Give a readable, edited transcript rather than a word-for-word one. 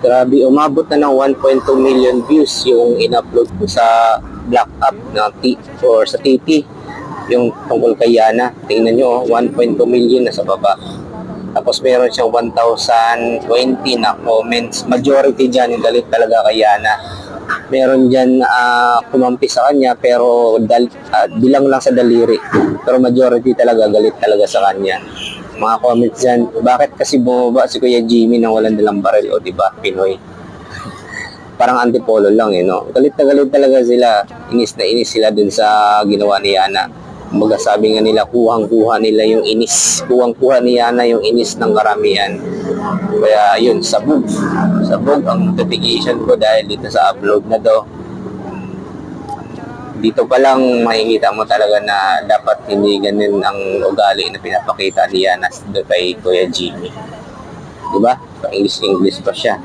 Grabe, umabot na ng 1.2 million views yung in-upload ko sa Black App na or sa TT. Yung tungkol kay Yana. Tingnan nyo, 1.2 million na sa baba. Tapos meron siyang 1,020 na comments. Majority dyan, galit talaga kay Yana. Meron dyan kumampi sa kanya pero bilang lang sa daliri. Pero majority talaga, galit talaga sa kanya. Mga comments dyan, bakit kasi bumaba si Kuya Jimmy nang walang dalang baril? O diba, Pinoy? Parang antipolo lang no? Galit na galit talaga sila. Inis na inis sila dun sa ginawa ni Yana. Kumbaga sabi nga nila, kuhang-kuha nila yung inis. Kuhang-kuha ni Yana yung inis ng karamihan. Kaya yun, sabog. Sabog ang notification ko dahil dito sa upload na to. Dito pa lang makikita mo talaga na dapat hindi ganun ang ugali na pinapakita ni Yana kay Kuya Jimmy. Diba? Pa English pa siya.